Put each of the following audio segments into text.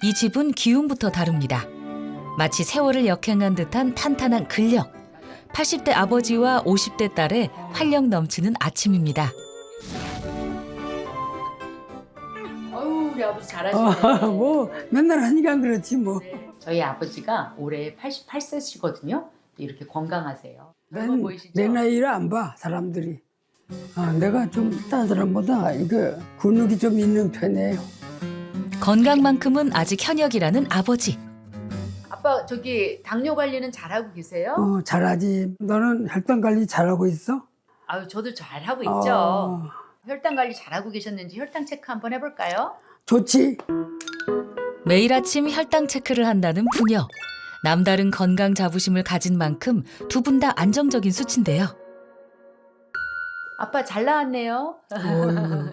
이 집은 기운부터 다릅니다. 마치 세월을 역행한 듯한 탄탄한 근력. 80대 아버지와 50대 딸의 활력 넘치는 아침입니다. 어유 우리 아버지 잘하시네. 뭐 맨날 하니까 그렇지 뭐. 저희 아버지가 올해 88세시거든요. 이렇게 건강하세요. 젊어 난 보이시죠? 내 나이를 안 봐 사람들이. 내가 좀 다른 사람보다 이거 근육이 좀 있는 편이에요. 건강만큼은 아직 현역이라는 아버지. 아빠 저기 당뇨 관리는 잘하고 계세요? 잘하지. 너는 혈당 관리 잘하고 있어? 아유 저도 잘하고 있죠. 혈당 관리 잘하고 계셨는지 혈당 체크 한번 해볼까요? 좋지. 매일 아침 혈당 체크를 한다는 부녀. 남다른 건강 자부심을 가진 만큼 두 분 다 안정적인 수치인데요. 아빠 잘 나왔네요.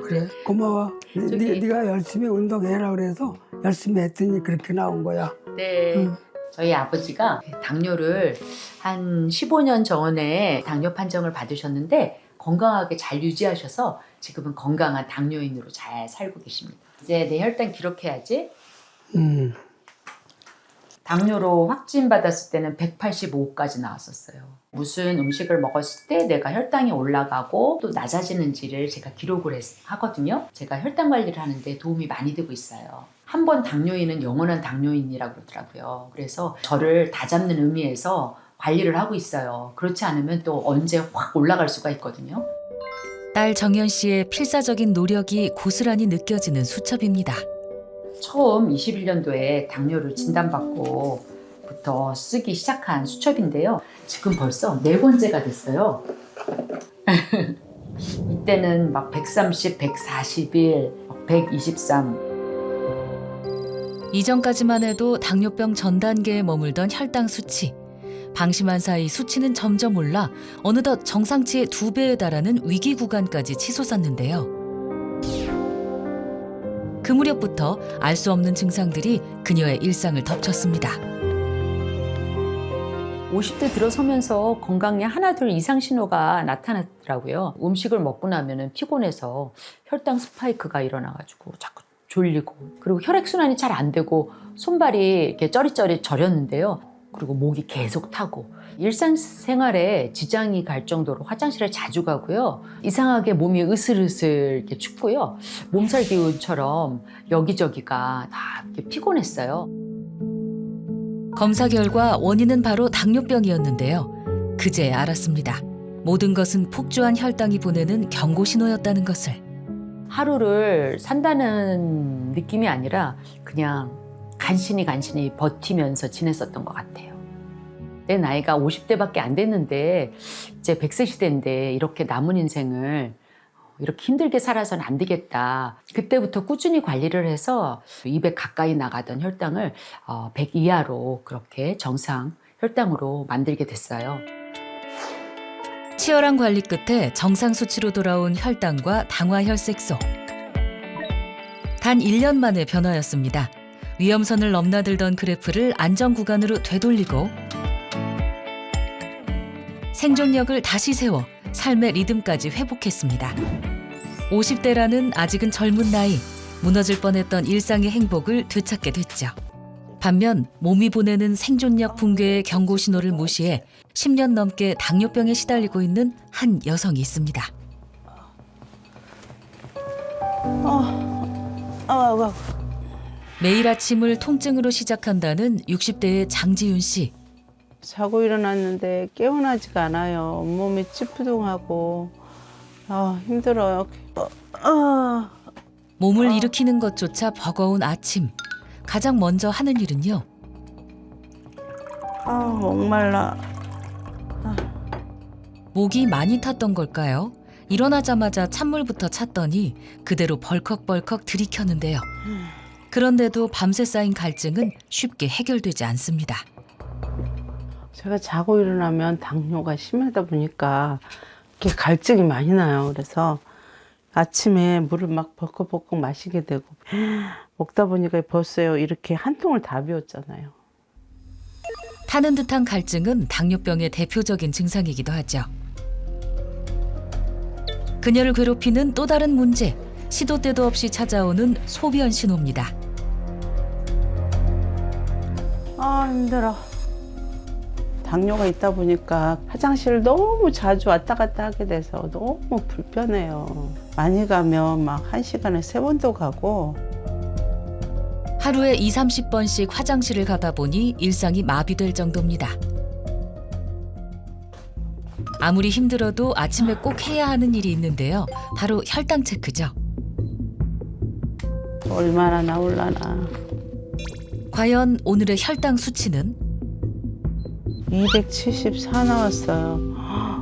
그래 고마워. 네가 열심히 운동해라 그래서 열심히 했더니 그렇게 나온 거야. 네. 저희 아버지가 당뇨를 한 15년 전에 당뇨 판정을 받으셨는데 건강하게 잘 유지하셔서 지금은 건강한 당뇨인으로 잘 살고 계십니다. 이제 내 혈당 기록해야지. 당뇨로 확진받았을 때는 185까지 나왔었어요. 무슨 음식을 먹었을 때 내가 혈당이 올라가고 또 낮아지는지를 제가 기록을 하거든요. 제가 혈당 관리를 하는데 도움이 많이 되고 있어요. 한 번 당뇨인은 영원한 당뇨인이라고 그러더라고요. 그래서 저를 다잡는 의미에서 관리를 하고 있어요. 그렇지 않으면 또 언제 확 올라갈 수가 있거든요. 딸 정연 씨의 필사적인 노력이 고스란히 느껴지는 수첩입니다. 처음 21년도에 당뇨를 진단받고부터 쓰기 시작한 수첩인데요. 지금 벌써 4번째가 됐어요. 이때는 막 130, 141, 123. 이전까지만 해도 당뇨병 전 단계에 머물던 혈당 수치. 방심한 사이 수치는 점점 올라 어느덧 정상치의 2배에 달하는 위기 구간까지 치솟았는데요. 그 무렵부터 알 수 없는 증상들이 그녀의 일상을 덮쳤습니다. 50대 들어서면서 건강에 하나둘 이상 신호가 나타났더라고요. 음식을 먹고 나면 피곤해서 혈당 스파이크가 일어나가지고 자꾸 졸리고, 그리고 혈액순환이 잘 안 되고 손발이 이렇게 쩌릿쩌릿 저렸는데요. 그리고 목이 계속 타고, 일상생활에 지장이 갈 정도로 화장실을 자주 가고요. 이상하게 몸이 으슬으슬 이렇게 춥고요. 몸살 기운처럼 여기저기가 다 이렇게 피곤했어요. 검사 결과 원인은 바로 당뇨병이었는데요. 그제 알았습니다. 모든 것은 폭주한 혈당이 보내는 경고 신호였다는 것을. 하루를 산다는 느낌이 아니라 그냥 간신히 버티면서 지냈었던 것 같아요. 내 나이가 50대밖에 안 됐는데 이제 100세 시대인데 이렇게 남은 인생을 이렇게 힘들게 살아서는 안 되겠다. 그때부터 꾸준히 관리를 해서 200 가까이 나가던 혈당을 100 이하로 그렇게 정상 혈당으로 만들게 됐어요. 치열한 관리 끝에 정상 수치로 돌아온 혈당과 당화혈색소. 단 1년 만의 변화였습니다. 위험선을 넘나들던 그래프를 안정 구간으로 되돌리고 생존력을 다시 세워 삶의 리듬까지 회복했습니다. 50대라는 아직은 젊은 나이, 무너질 뻔했던 일상의 행복을 되찾게 됐죠. 반면 몸이 보내는 생존력 붕괴의 경고 신호를 무시해 10년 넘게 당뇨병에 시달리고 있는 한 여성이 있습니다. 매일 아침을 통증으로 시작한다는 60대의 장지윤 씨. 자고 일어났는데 깨어나지가 않아요. 온몸이 찌뿌둥하고 힘들어요. 몸을 일으키는 것조차 버거운 아침. 가장 먼저 하는 일은요. 목말라. 목이 많이 탔던 걸까요? 일어나자마자 찬물부터 찾더니 그대로 벌컥벌컥 들이켰는데요. 그런데도 밤새 쌓인 갈증은 쉽게 해결되지 않습니다. 제가 자고 일어나면 당뇨가 심하다 보니까 이렇게 갈증이 많이 나요. 그래서 아침에 물을 막 벌컥벌컥 마시게 되고 먹다 보니까 벌써요 이렇게 한 통을 다 비웠잖아요. 타는 듯한 갈증은 당뇨병의 대표적인 증상이기도 하죠. 그녀를 괴롭히는 또 다른 문제, 시도 때도 없이 찾아오는 소변 신호입니다. 아, 힘들어. 당뇨가 있다 보니까 화장실을 너무 자주 왔다 갔다 하게 돼서 너무 불편해요. 많이 가면 막 1시간에 3번도 가고. 하루에 20-30번씩 화장실을 가다 보니 일상이 마비될 정도입니다. 아무리 힘들어도 아침에 꼭 해야 하는 일이 있는데요. 바로 혈당 체크죠. 얼마나 나올라나. 과연 오늘의 혈당 수치는? 274 나왔어요.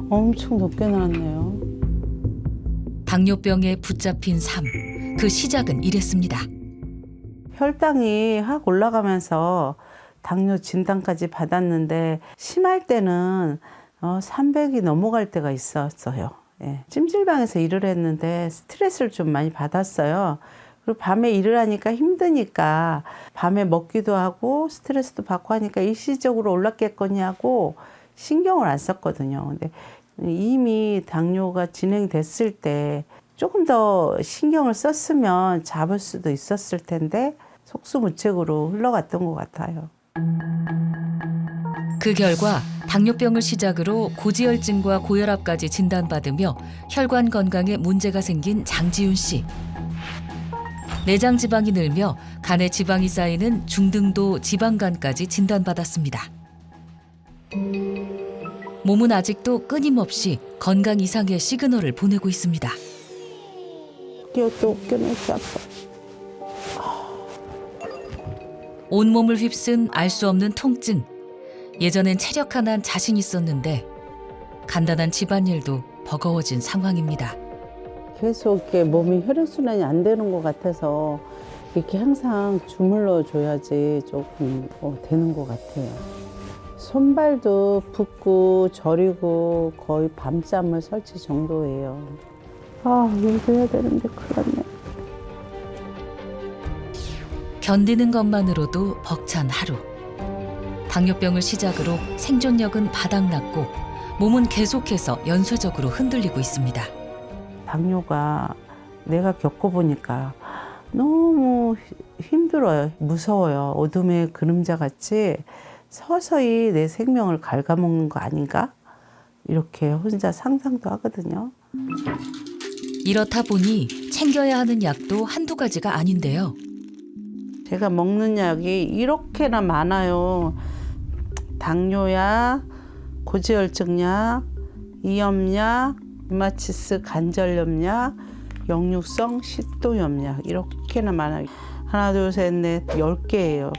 엄청 높게 나왔네요. 당뇨병에 붙잡힌 삶. 그 시작은 이랬습니다. 혈당이 확 올라가면서 당뇨 진단까지 받았는데 심할 때는 300이 넘어갈 때가 있었어요. 예. 찜질방에서 일을 했는데 스트레스를 좀 많이 받았어요. 그리고 밤에 일을 하니까 힘드니까 밤에 먹기도 하고 스트레스도 받고 하니까 일시적으로 올랐겠거니 하고 신경을 안 썼거든요. 근데 이미 당뇨가 진행됐을 때 조금 더 신경을 썼으면 잡을 수도 있었을 텐데 속수무책으로 흘러갔던 것 같아요. 그 결과 당뇨병을 시작으로 고지혈증과 고혈압까지 진단받으며 혈관 건강에 문제가 생긴 장지훈 씨. 내장 지방이 늘며 간에 지방이 쌓이는 중등도 지방간까지 진단받았습니다. 몸은 아직도 끊임없이 건강 이상의 시그널을 보내고 있습니다. 기억도 웃겨내지 아파. 온몸을 휩쓴 알 수 없는 통증. 예전엔 체력 하나는 자신 있었는데 간단한 집안일도 버거워진 상황입니다. 계속 이렇게 몸이 혈액순환이 안 되는 것 같아서 이렇게 항상 주물러 줘야지 조금 되는 것 같아요. 손발도 붓고 저리고 거의 밤잠을 설치 정도예요. 아, 일도 해야 되는데 큰일 났네. 견디는 것만으로도 벅찬 하루. 당뇨병을 시작으로 생존력은 바닥났고 몸은 계속해서 연쇄적으로 흔들리고 있습니다. 당뇨가 내가 겪어보니까 너무 힘들어요. 무서워요. 어둠의 그림자 같이 서서히 내 생명을 갉아먹는 거 아닌가? 이렇게 혼자 상상도 하거든요. 이렇다 보니 챙겨야 하는 약도 한두 가지가 아닌데요. 제가 먹는 약이 이렇게나 많아요. 당뇨약, 고지혈증약, 이염약, 류마티스 관절염약, 역류성 식도염약 이렇게나 많아요. 하나, 둘, 셋, 넷, 10개예요.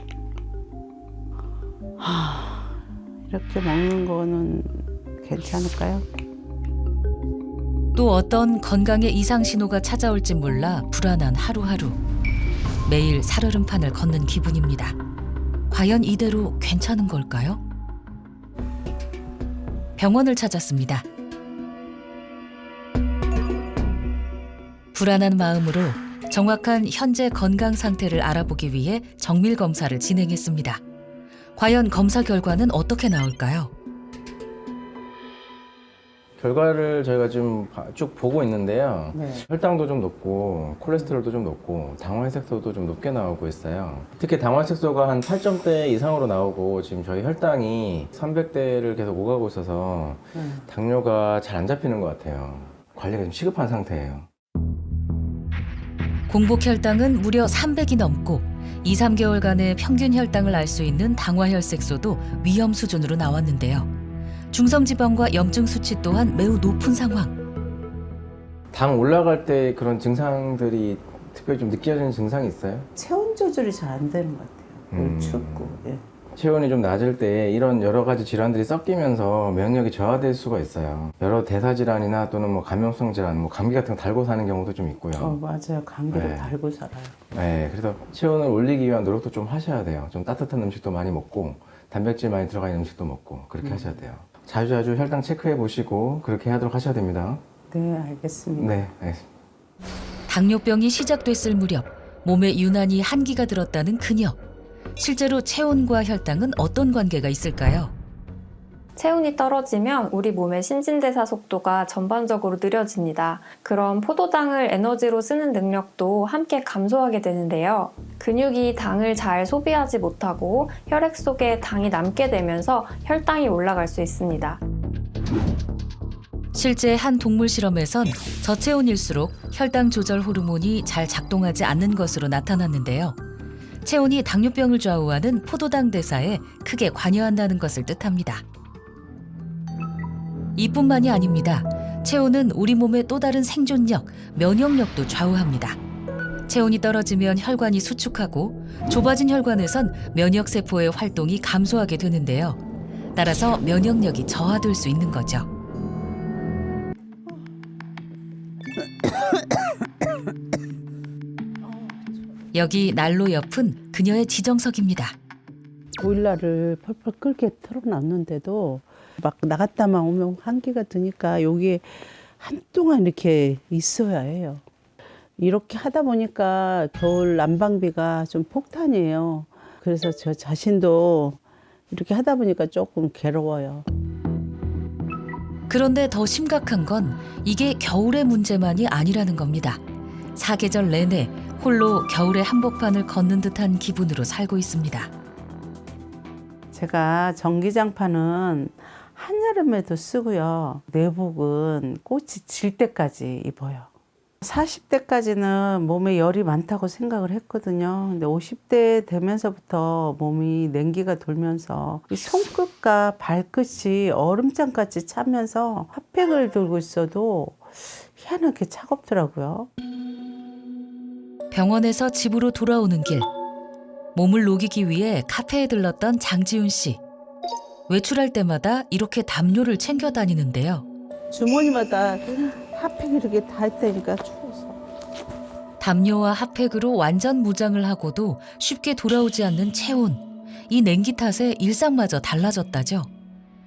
이렇게 먹는 거는 괜찮을까요? 또 어떤 건강의 이상 신호가 찾아올지 몰라 불안한 하루하루. 매일 살얼음판을 걷는 기분입니다. 과연 이대로 괜찮은 걸까요? 병원을 찾았습니다. 불안한 마음으로 정확한 현재 건강 상태를 알아보기 위해 정밀 검사를 진행했습니다. 과연 검사 결과는 어떻게 나올까요? 결과를 저희가 지금 쭉 보고 있는데요. 네. 혈당도 좀 높고 콜레스테롤도 좀 높고 당화혈색소도 좀 높게 나오고 있어요. 특히 당화혈색소가 한 8점대 이상으로 나오고 지금 저희 혈당이 300대를 계속 오가고 있어서 당뇨가 잘 안 잡히는 것 같아요. 관리가 좀 시급한 상태예요. 공복 혈당은 무려 300이 넘고 2-3개월간의 평균 혈당을 알 수 있는 당화혈색소도 위험 수준으로 나왔는데요. 중성지방과 염증 수치 또한 매우 높은 상황. 당 올라갈 때 그런 증상들이 특별히 좀 느껴지는 증상이 있어요? 체온 조절이 잘 안 되는 것 같아요. 춥고. 예. 체온이 좀 낮을 때 이런 여러 가지 질환들이 섞이면서 면역력이 저하될 수가 있어요. 여러 대사질환이나 또는 뭐 감염성 질환, 뭐 감기 같은 거 달고 사는 경우도 좀 있고요. 맞아요. 감기를 네. 달고 살아요. 네, 그래서 체온을 올리기 위한 노력도 좀 하셔야 돼요. 좀 따뜻한 음식도 많이 먹고 단백질 많이 들어가 있는 음식도 먹고 그렇게 하셔야 돼요. 자주자주 혈당 체크해 보시고 그렇게 하도록 하셔야 됩니다. 네, 알겠습니다. 네, 알겠습니다. 당뇨병이 시작됐을 무렵 몸에 유난히 한기가 들었다는 그녀. 실제로 체온과 혈당은 어떤 관계가 있을까요? 체온이 떨어지면 우리 몸의 신진대사 속도가 전반적으로 느려집니다. 그럼 포도당을 에너지로 쓰는 능력도 함께 감소하게 되는데요. 근육이 당을 잘 소비하지 못하고 혈액 속에 당이 남게 되면서 혈당이 올라갈 수 있습니다. 실제 한 동물 실험에선 저체온일수록 혈당 조절 호르몬이 잘 작동하지 않는 것으로 나타났는데요. 체온이 당뇨병을 좌우하는 포도당 대사에 크게 관여한다는 것을 뜻합니다. 이뿐만이 아닙니다. 체온은 우리 몸의 또 다른 생존력, 면역력도 좌우합니다. 체온이 떨어지면 혈관이 수축하고 좁아진 혈관에선 면역세포의 활동이 감소하게 되는데요. 따라서 면역력이 저하될 수 있는 거죠. 여기 난로 옆은 그녀의 지정석입니다. 보일러를 펄펄 끓게 틀어놨는데도 막 나갔다만 오면 한기가 드니까 여기에 한동안 이렇게 있어야 해요. 이렇게 하다 보니까 겨울 난방비가 좀 폭탄이에요. 그래서 저 자신도 이렇게 하다 보니까 조금 괴로워요. 그런데 더 심각한 건 이게 겨울의 문제만이 아니라는 겁니다. 사계절 내내 홀로 겨울의 한복판을 걷는 듯한 기분으로 살고 있습니다. 제가 전기장판은 한여름에도 쓰고요. 내복은 꽃이 질 때까지 입어요. 40대까지는 몸에 열이 많다고 생각을 했거든요. 근데 50대 되면서부터 몸이 냉기가 돌면서 이 손끝과 발끝이 얼음장같이 차면서 핫팩을 들고 있어도 희한하게 차갑더라고요. 병원에서 집으로 돌아오는 길, 몸을 녹이기 위해 카페에 들렀던 장지훈 씨. 외출할 때마다 이렇게 담요를 챙겨 다니는데요. 주머니마다 핫팩이 이렇게 다 있다니까 추워서. 담요와 핫팩으로 완전 무장을 하고도 쉽게 돌아오지 않는 체온. 이 냉기 탓에 일상마저 달라졌다죠.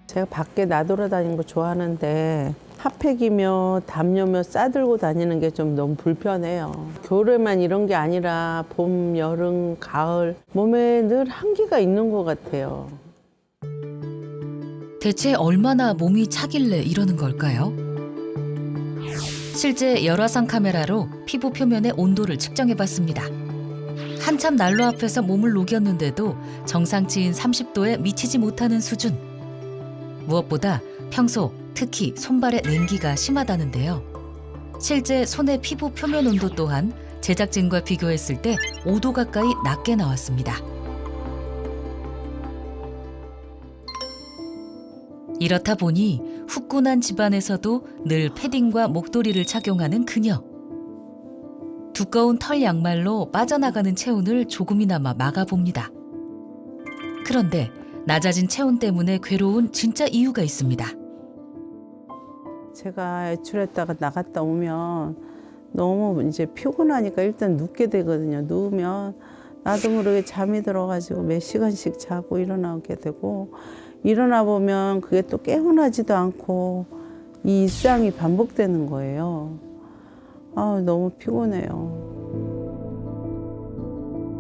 제가 밖에 나돌아다니는 거 좋아하는데 핫팩이며 담요며 싸들고 다니는 게 좀 너무 불편해요. 겨울에만 이런 게 아니라 봄, 여름, 가을 몸에 늘 한기가 있는 것 같아요. 대체 얼마나 몸이 차길래 이러는 걸까요? 실제 열화상 카메라로 피부 표면의 온도를 측정해봤습니다. 한참 난로 앞에서 몸을 녹였는데도 정상치인 30도에 미치지 못하는 수준. 무엇보다 평소 특히 손발의 냉기가 심하다는데요. 실제 손의 피부 표면 온도 또한 제작진과 비교했을 때 5도 가까이 낮게 나왔습니다. 이렇다 보니 후끈한 집안에서도 늘 패딩과 목도리를 착용하는 그녀. 두꺼운 털 양말로 빠져나가는 체온을 조금이나마 막아봅니다. 그런데 낮아진 체온 때문에 괴로운 진짜 이유가 있습니다. 제가 외출했다가 나갔다 오면 너무 이제 피곤하니까 일단 눕게 되거든요. 누우면 나도 모르게 잠이 들어가지고 몇 시간씩 자고 일어나게 되고 일어나 보면 그게 또 개운하지도 않고 이 일상이 반복되는 거예요. 너무 피곤해요.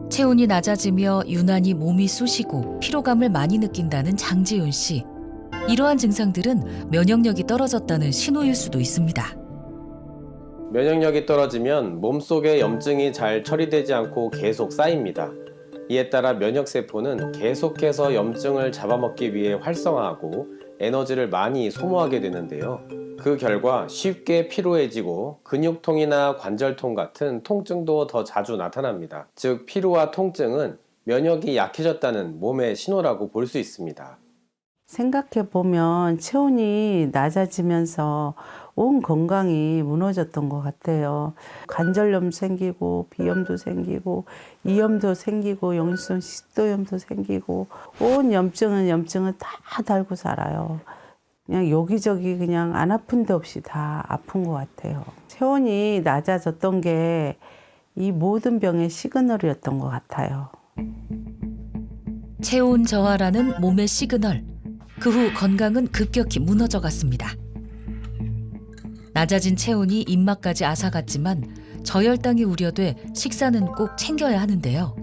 체온이 낮아지며 유난히 몸이 쑤시고 피로감을 많이 느낀다는 장지훈 씨. 이러한 증상들은 면역력이 떨어졌다는 신호일 수도 있습니다. 면역력이 떨어지면 몸속의 염증이 잘 처리되지 않고 계속 쌓입니다. 이에 따라 면역세포는 계속해서 염증을 잡아먹기 위해 활성화하고 에너지를 많이 소모하게 되는데요. 그 결과 쉽게 피로해지고 근육통이나 관절통 같은 통증도 더 자주 나타납니다. 즉 피로와 통증은 면역이 약해졌다는 몸의 신호라고 볼 수 있습니다. 생각해 보면 체온이 낮아지면서 온 건강이 무너졌던 것 같아요. 관절염 생기고 비염도 생기고 이염도 생기고 역류성 식도염도 생기고 온 염증은 다 달고 살아요. 그냥 여기저기 그냥 안 아픈 데 없이 다 아픈 것 같아요. 체온이 낮아졌던 게 이 모든 병의 시그널이었던 것 같아요. 체온 저하라는 몸의 시그널. 그 후 건강은 급격히 무너져 갔습니다. 낮아진 체온이 입맛까지 앗아갔지만 저혈당이 우려돼 식사는 꼭 챙겨야 하는데요.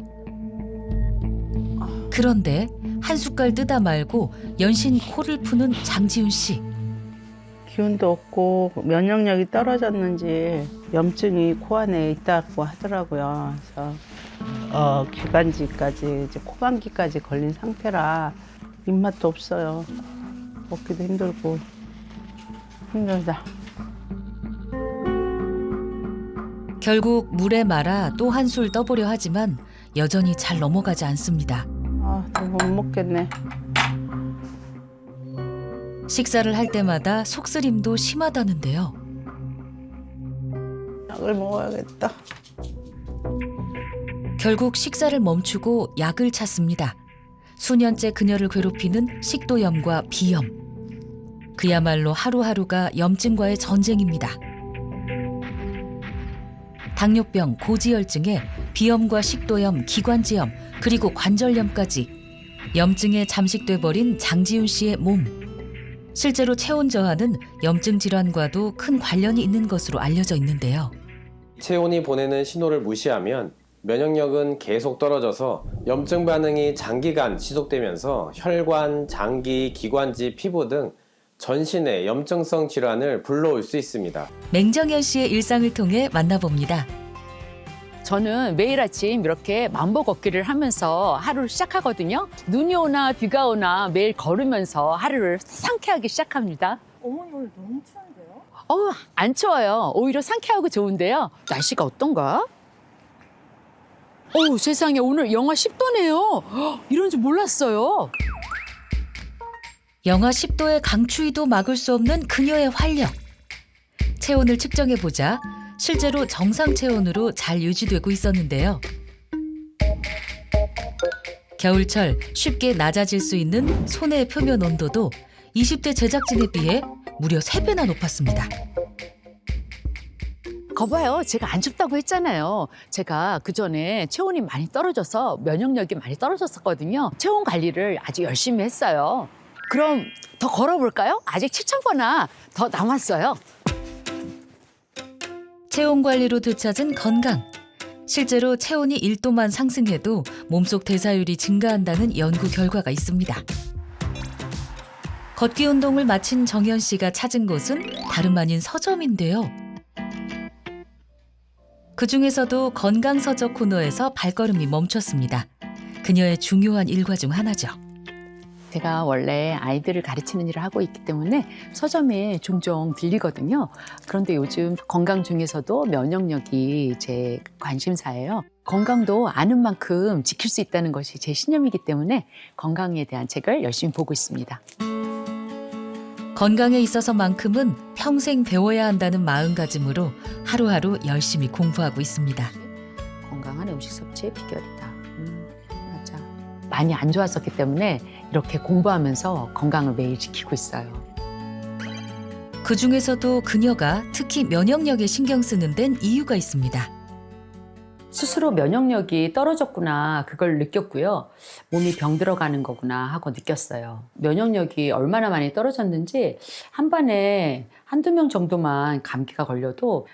그런데 한 숟갈 뜨다 말고 연신 코를 푸는 장지훈 씨. 기운도 없고 면역력이 떨어졌는지 염증이 코 안에 있다고 하더라고요. 그래서 기관지까지 이제 코감기까지 걸린 상태라 입맛도 없어요. 먹기도 힘들고 힘들다. 결국 물에 말아 또 한술 떠보려 하지만 여전히 잘 넘어가지 않습니다. 너무 못 먹겠네. 식사를 할 때마다 속쓰림도 심하다는데요. 약을 먹어야겠다. 결국 식사를 멈추고 약을 찾습니다. 수년째 그녀를 괴롭히는 식도염과 비염. 그야말로 하루하루가 염증과의 전쟁입니다. 당뇨병, 고지혈증에 비염과 식도염, 기관지염, 그리고 관절염까지 염증에 잠식돼 버린 장지훈 씨의 몸. 실제로 체온 저하는 염증 질환과도 큰 관련이 있는 것으로 알려져 있는데요. 체온이 보내는 신호를 무시하면 면역력은 계속 떨어져서 염증 반응이 장기간 지속되면서 혈관, 장기, 기관지, 피부 등 전신의 염증성 질환을 불러올 수 있습니다. 맹정현 씨의 일상을 통해 만나봅니다. 저는 매일 아침 이렇게 만보 걷기를 하면서 하루를 시작하거든요. 눈이 오나 비가 오나 매일 걸으면서 하루를 상쾌하게 시작합니다. 어머니 오늘 너무 추운데요? 안 추워요. 오히려 상쾌하고 좋은데요. 날씨가 어떤가? 세상에 오늘 영하 10도네요. 이런 줄 몰랐어요. 영하 10도의 강추위도 막을 수 없는 그녀의 활력. 체온을 측정해보자 실제로 정상 체온으로 잘 유지되고 있었는데요. 겨울철 쉽게 낮아질 수 있는 손의 표면 온도도 20대 제작진에 비해 무려 3배나 높았습니다. 거봐요. 제가 안 춥다고 했잖아요. 제가 그전에 체온이 많이 떨어져서 면역력이 많이 떨어졌었거든요. 체온 관리를 아주 열심히 했어요. 그럼 더 걸어볼까요? 아직 7,000보나 더 남았어요. 체온 관리로 되찾은 건강. 실제로 체온이 1도만 상승해도 몸속 대사율이 증가한다는 연구 결과가 있습니다. 걷기 운동을 마친 정현 씨가 찾은 곳은 다름 아닌 서점인데요. 그중에서도 건강 서적 코너에서 발걸음이 멈췄습니다. 그녀의 중요한 일과 중 하나죠. 제가 원래 아이들을 가르치는 일을 하고 있기 때문에 서점에 종종 들리거든요. 그런데 요즘 건강 중에서도 면역력이 제 관심사예요. 건강도 아는 만큼 지킬 수 있다는 것이 제 신념이기 때문에 건강에 대한 책을 열심히 보고 있습니다. 건강에 있어서만큼은 평생 배워야 한다는 마음가짐으로 하루하루 열심히 공부하고 있습니다. 건강한 음식 섭취의 비결이다. 맞아. 많이 안 좋았었기 때문에 이렇게 공부하면서 건강을 매일 지키고 있어요. 그중에서도 그녀가 특히 면역력에 신경 쓰는 데는 이유가 있습니다. 스스로 면역력이 떨어졌구나 그걸 느꼈고요. 몸이 병들어가는 거구나 하고 느꼈어요. 면역력이 얼마나 많이 떨어졌는지 한 반에 한두 명 정도만 감기가 걸려도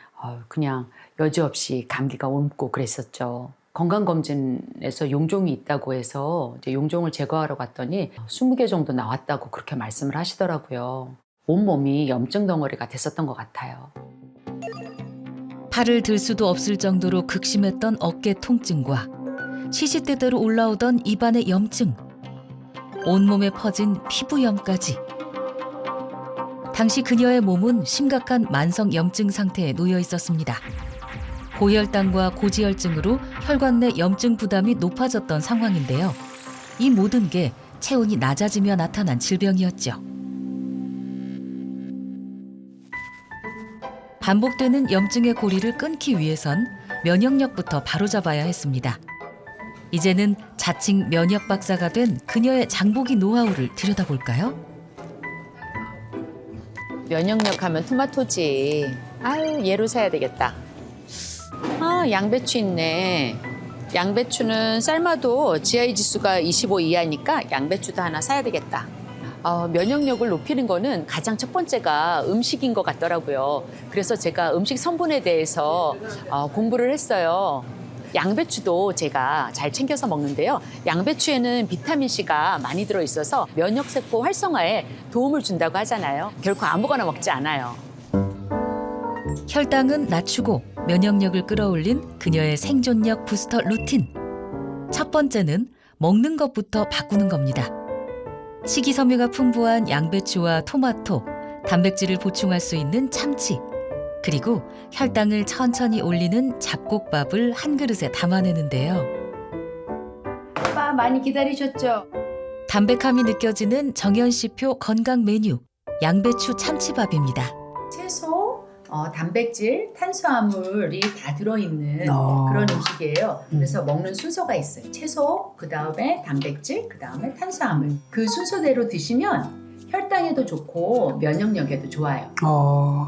그냥 여지없이 감기가 옮고 그랬었죠. 건강검진에서 용종이 있다고 해서 이제 용종을 제거하러 갔더니 20개 정도 나왔다고 그렇게 말씀을 하시더라고요. 온몸이 염증 덩어리가 됐었던 것 같아요. 팔을 들 수도 없을 정도로 극심했던 어깨 통증과 시시때때로 올라오던 입안의 염증, 온몸에 퍼진 피부염까지. 당시 그녀의 몸은 심각한 만성 염증 상태에 놓여 있었습니다. 고혈당과 고지혈증으로 혈관 내 염증 부담이 높아졌던 상황인데요. 이 모든 게 체온이 낮아지며 나타난 질병이었죠. 반복되는 염증의 고리를 끊기 위해선 면역력부터 바로잡아야 했습니다. 이제는 자칭 면역 박사가 된 그녀의 장보기 노하우를 들여다볼까요? 면역력 하면 토마토지. 아유, 얘로 사야 되겠다. 양배추 있네. 양배추는 삶아도 GI 지수가 25 이하니까 양배추도 하나 사야 되겠다. 면역력을 높이는 거는 가장 첫 번째가 음식인 것 같더라고요. 그래서 제가 음식 성분에 대해서 공부를 했어요. 양배추도 제가 잘 챙겨서 먹는데요. 양배추에는 비타민C가 많이 들어있어서 면역세포 활성화에 도움을 준다고 하잖아요. 결코 아무거나 먹지 않아요. 혈당은 낮추고 면역력을 끌어올린 그녀의 생존력 부스터 루틴. 첫 번째는 먹는 것부터 바꾸는 겁니다. 식이섬유가 풍부한 양배추와 토마토, 단백질을 보충할 수 있는 참치, 그리고 혈당을 천천히 올리는 잡곡밥을 한 그릇에 담아내는데요. 오빠 많이 기다리셨죠? 담백함이 느껴지는 정연씨표 건강 메뉴, 양배추 참치밥입니다. 채소, 단백질, 탄수화물이 다 들어있는 그런 음식이에요. 그래서 먹는 순서가 있어요. 채소, 그 다음에 단백질, 그 다음에 탄수화물. 그 순서대로 드시면 혈당에도 좋고 면역력에도 좋아요.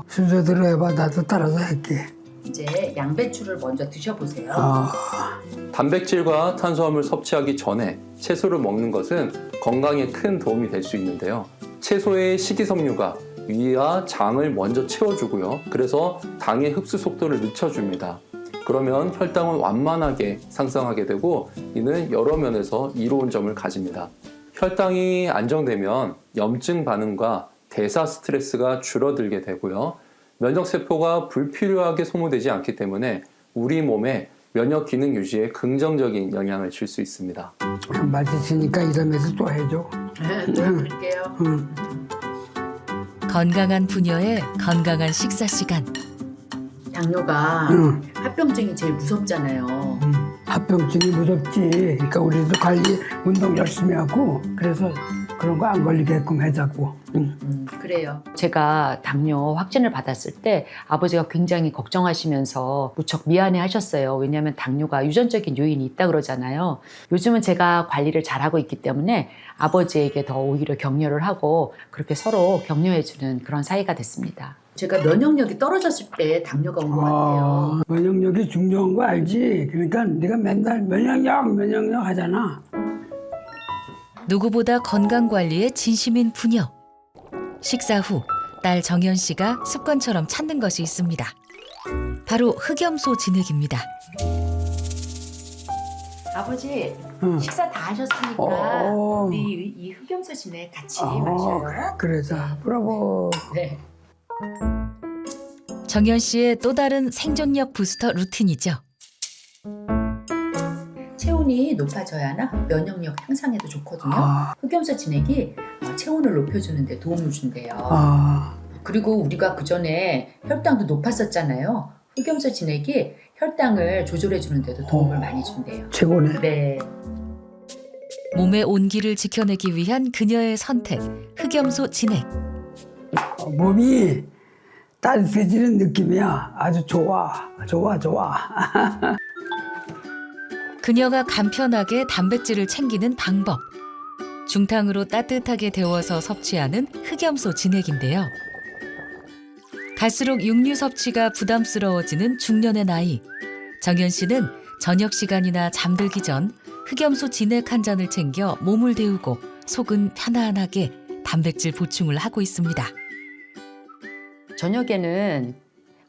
순서대로 해봐. 나도 따라서 할게. 이제 양배추를 먼저 드셔보세요. 단백질과 탄수화물 섭취하기 전에 채소를 먹는 것은 건강에 큰 도움이 될 수 있는데요. 채소의 식이섬유가 위와 장을 먼저 채워주고요. 그래서 당의 흡수 속도를 늦춰줍니다. 그러면 혈당은 완만하게 상승하게 되고 이는 여러 면에서 이로운 점을 가집니다. 혈당이 안정되면 염증 반응과 대사 스트레스가 줄어들게 되고요. 면역세포가 불필요하게 소모되지 않기 때문에 우리 몸에 면역 기능 유지에 긍정적인 영향을 줄 수 있습니다. 맛있으니까 이러면서 또 해줘. 네, 드릴게요. 건강한 부녀의 건강한 식사 시간. 당뇨가 합병증이 제일 무섭잖아요. 합병증이 무섭지. 그러니까 우리도 관리, 운동 열심히 하고 그래서 그런 거 안 걸리게끔 해자고. 그래요. 제가 당뇨 확진을 받았을 때 아버지가 굉장히 걱정하시면서 무척 미안해 하셨어요. 왜냐하면 당뇨가 유전적인 요인이 있다 그러잖아요. 요즘은 제가 관리를 잘하고 있기 때문에 아버지에게 더 오히려 격려를 하고 그렇게 서로 격려해주는 그런 사이가 됐습니다. 제가 면역력이 떨어졌을 때 당뇨가 온 것 같아요. 면역력이 중요한 거 알지? 그러니까 네가 맨날 면역력 하잖아. 누구보다 건강관리에 진심인 부녀. 식사 후 딸 정연 씨가 습관처럼 찾는 것이 있습니다. 바로 흑염소 진액입니다. 아버지, 식사 다 하셨으니까 우리 이 흑염소 진액 같이 마셔요. 그래, 자, 브라보. 네. 정연 씨의 또 다른 생존력 부스터 루틴이죠. 체온이 높아져야나 면역력 향상에도 좋거든요. 흑염소 진액이 체온을 높여주는 데 도움을 준대요. 그리고 우리가 그전에 혈당도 높았었잖아요. 흑염소 진액이 혈당을 조절해주는 데도 도움을 많이 준대요. 최고네. 네. 몸의 온기를 지켜내기 위한 그녀의 선택, 흑염소 진액. 몸이 따뜻해지는 느낌이야. 아주 좋아. 그녀가 간편하게 단백질을 챙기는 방법. 중탕으로 따뜻하게 데워서 섭취하는 흑염소 진액인데요. 갈수록 육류 섭취가 부담스러워지는 중년의 나이. 정연 씨는 저녁 시간이나 잠들기 전 흑염소 진액 한 잔을 챙겨 몸을 데우고 속은 편안하게 단백질 보충을 하고 있습니다. 저녁에는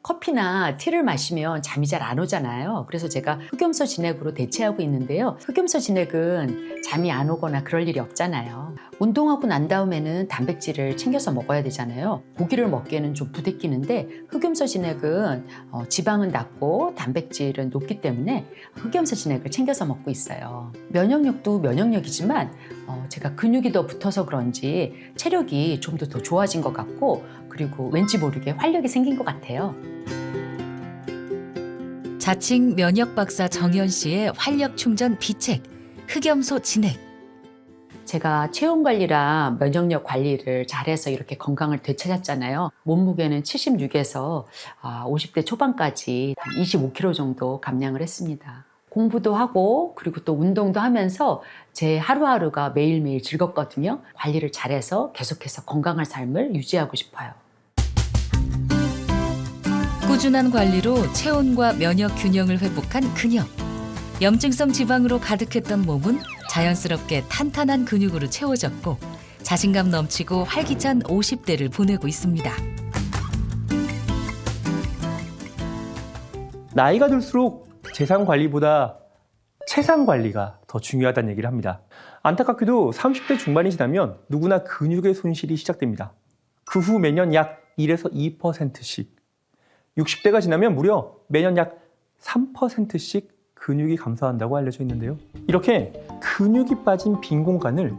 커피나 티를 마시면 잠이 잘 안 오잖아요. 그래서 제가 흑염소 진액으로 대체하고 있는데요. 흑염소 진액은 잠이 안 오거나 그럴 일이 없잖아요. 운동하고 난 다음에는 단백질을 챙겨서 먹어야 되잖아요. 고기를 먹기에는 좀 부대끼는데 흑염소 진액은 지방은 낮고 단백질은 높기 때문에 흑염소 진액을 챙겨서 먹고 있어요. 면역력도 면역력이지만 제가 근육이 더 붙어서 그런지 체력이 좀 더 좋아진 것 같고 그리고 왠지 모르게 활력이 생긴 것 같아요. 자칭 면역 박사 정연 씨의 활력 충전 비책, 흑염소 진액. 제가 체온 관리랑 면역력 관리를 잘해서 이렇게 건강을 되찾았잖아요. 몸무게는 76에서 50대 초반까지 25kg 정도 감량을 했습니다. 공부도 하고 그리고 또 운동도 하면서 제 하루하루가 매일매일 즐겁거든요. 관리를 잘해서 계속해서 건강한 삶을 유지하고 싶어요. 꾸준한 관리로 체온과 면역 균형을 회복한 그녀. 염증성 지방으로 가득했던 몸은 자연스럽게 탄탄한 근육으로 채워졌고 자신감 넘치고 활기찬 50대를 보내고 있습니다. 나이가 들수록 재산 관리보다 체상 관리가 더 중요하다는 얘기를 합니다. 안타깝게도 30대 중반이 지나면 누구나 근육의 손실이 시작됩니다. 그 후 매년 약 1에서 2%씩, 60대가 지나면 무려 매년 약 3%씩 근육이 감소한다고 알려져 있는데요. 이렇게 근육이 빠진 빈 공간을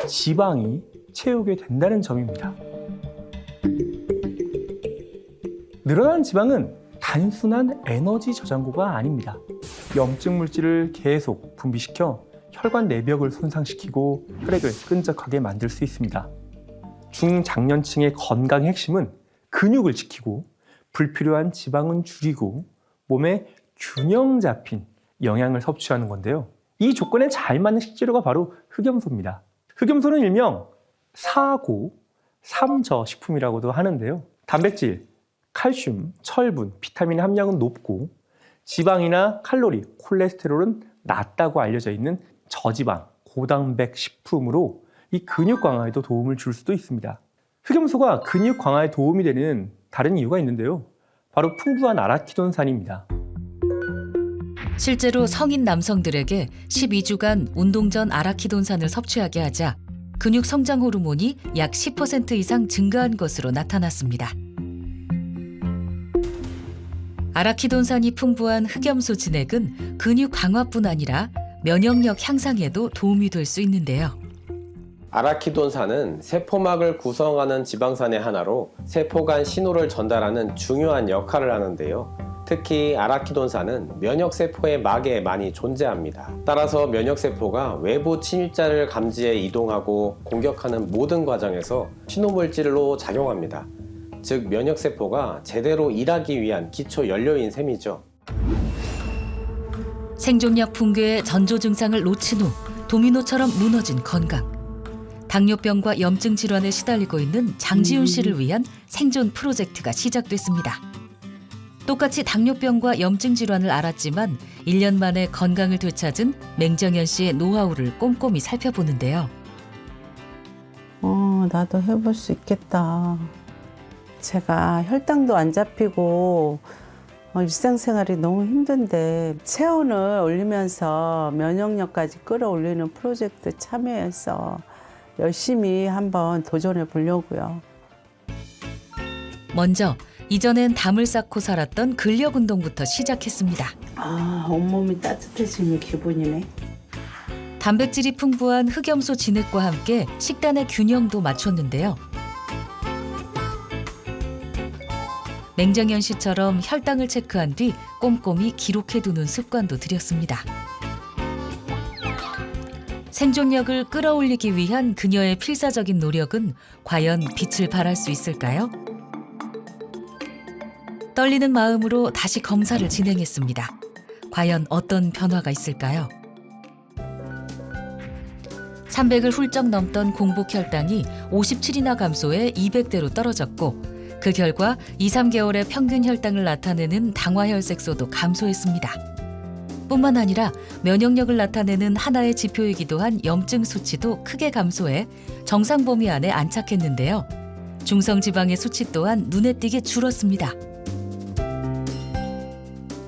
지방이 채우게 된다는 점입니다. 늘어난 지방은 단순한 에너지 저장고가 아닙니다. 염증 물질을 계속 분비시켜 혈관 내벽을 손상시키고 혈액을 끈적하게 만들 수 있습니다. 중장년층의 건강의 핵심은 근육을 지키고 불필요한 지방은 줄이고 몸에 균형 잡힌 영양을 섭취하는 건데요. 이 조건에 잘 맞는 식재료가 바로 흑염소입니다. 흑염소는 일명 사고, 삼저 식품이라고도 하는데요. 단백질, 칼슘, 철분, 비타민의 함량은 높고 지방이나 칼로리, 콜레스테롤은 낮다고 알려져 있는 저지방, 고단백 식품으로 이 근육 강화에도 도움을 줄 수도 있습니다. 흑염소가 근육 강화에 도움이 되는 다른 이유가 있는데요. 바로 풍부한 아라키돈산입니다. 실제로 성인 남성들에게 12주간 운동 전 아라키돈산을 섭취하게 하자 근육 성장 호르몬이 약 10% 이상 증가한 것으로 나타났습니다. 아라키돈산이 풍부한 흑염소 진액은 근육 강화뿐 아니라 면역력 향상에도 도움이 될 수 있는데요. 아라키돈산은 세포막을 구성하는 지방산의 하나로 세포 간 신호를 전달하는 중요한 역할을 하는데요. 특히 아라키돈산은 면역세포의 막에 많이 존재합니다. 따라서 면역세포가 외부 침입자를 감지해 이동하고 공격하는 모든 과정에서 신호물질로 작용합니다. 즉 면역세포가 제대로 일하기 위한 기초 연료인 셈이죠. 생존력 붕괴의 전조 증상을 놓친 후 도미노처럼 무너진 건강. 당뇨병과 염증 질환에 시달리고 있는 장지훈 씨를 위한 생존 프로젝트가 시작됐습니다. 똑같이 당뇨병과 염증 질환을 앓았지만 1년 만에 건강을 되찾은 맹정현 씨의 노하우를 꼼꼼히 살펴보는데요. 나도 해볼 수 있겠다. 제가 혈당도 안 잡히고 일상생활이 너무 힘든데 체온을 올리면서 면역력까지 끌어올리는 프로젝트 참여해서 열심히 한번 도전해 보려고요. 먼저 이전엔 담을 쌓고 살았던 근력 운동부터 시작했습니다. 온몸이 따뜻해지는 기분이네. 단백질이 풍부한 흑염소 진액과 함께 식단의 균형도 맞췄는데요. 맹정현 씨처럼 혈당을 체크한 뒤 꼼꼼히 기록해두는 습관도 들였습니다. 생존력을 끌어올리기 위한 그녀의 필사적인 노력은 과연 빛을 발할 수 있을까요? 떨리는 마음으로 다시 검사를 진행했습니다. 과연 어떤 변화가 있을까요? 300을 훌쩍 넘던 공복 혈당이 57이나 감소해 200대로 떨어졌고 그 결과 2, 3개월의 평균 혈당을 나타내는 당화혈색소도 감소했습니다. 뿐만 아니라 면역력을 나타내는 하나의 지표이기도 한 염증 수치도 크게 감소해 정상 범위 안에 안착했는데요. 중성지방의 수치 또한 눈에 띄게 줄었습니다.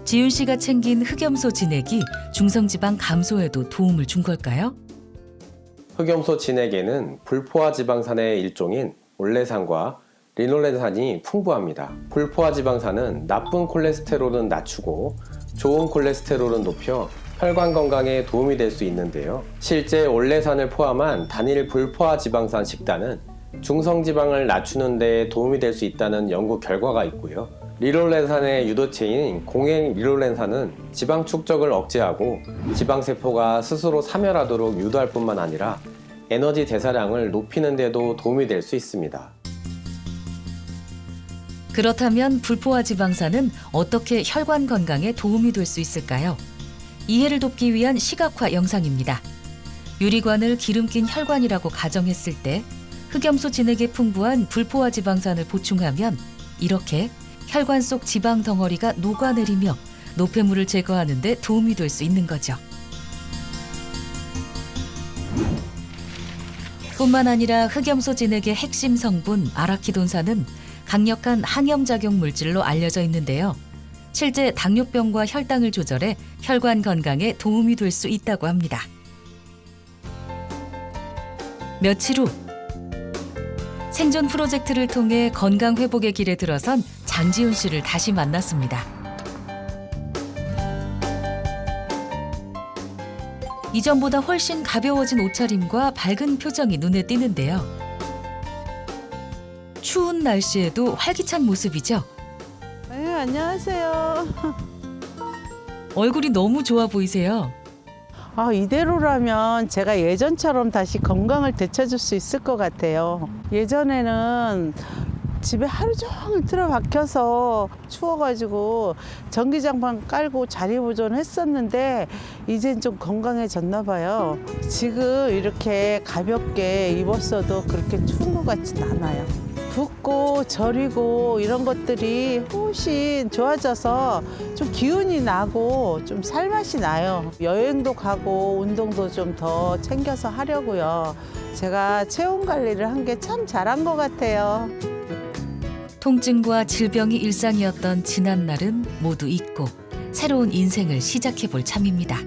지훈 씨가 챙긴 흑염소 진액이 중성지방 감소에도 도움을 준 걸까요? 흑염소 진액에는 불포화 지방산의 일종인 올레산과 리놀렌산이 풍부합니다. 불포화 지방산은 나쁜 콜레스테롤은 낮추고 좋은 콜레스테롤은 높여 혈관 건강에 도움이 될 수 있는데요. 실제 올레산을 포함한 단일 불포화 지방산 식단은 중성지방을 낮추는 데 도움이 될 수 있다는 연구 결과가 있고요. 리놀렌산의 유도체인 공행 리놀렌산은 지방 축적을 억제하고 지방세포가 스스로 사멸하도록 유도할 뿐만 아니라 에너지 대사량을 높이는 데도 도움이 될 수 있습니다. 그렇다면 불포화 지방산은 어떻게 혈관 건강에 도움이 될 수 있을까요? 이해를 돕기 위한 시각화 영상입니다. 유리관을 기름 낀 혈관이라고 가정했을 때 흑염소 진액에 풍부한 불포화 지방산을 보충하면 이렇게 혈관 속 지방 덩어리가 녹아내리며 노폐물을 제거하는 데 도움이 될 수 있는 거죠. 뿐만 아니라 흑염소 진액의 핵심 성분 아라키돈산은 강력한 항염작용 물질로 알려져 있는데요. 실제 당뇨병과 혈당을 조절해 혈관 건강에 도움이 될 수 있다고 합니다. 며칠 후 생존 프로젝트를 통해 건강 회복의 길에 들어선 장지훈 씨를 다시 만났습니다. 이전보다 훨씬 가벼워진 옷차림과 밝은 표정이 눈에 띄는데요. 추운 날씨에도 활기찬 모습이죠. 네, 안녕하세요. 얼굴이 너무 좋아 보이세요. 이대로라면 제가 예전처럼 다시 건강을 되찾을 수 있을 것 같아요. 예전에는 집에 하루 종일 틀어박혀서 추워가지고 전기장판 깔고 자리 보존했었는데 이젠 좀 건강해졌나 봐요. 지금 이렇게 가볍게 입었어도 그렇게 추운 것 같진 않아요. 붓고 저리고 이런 것들이 훨씬 좋아져서 좀 기운이 나고 좀 살맛이 나요. 여행도 가고 운동도 좀 더 챙겨서 하려고요. 제가 체온 관리를 한 게 참 잘한 것 같아요. 통증과 질병이 일상이었던 지난 날은 모두 잊고 새로운 인생을 시작해 볼 참입니다.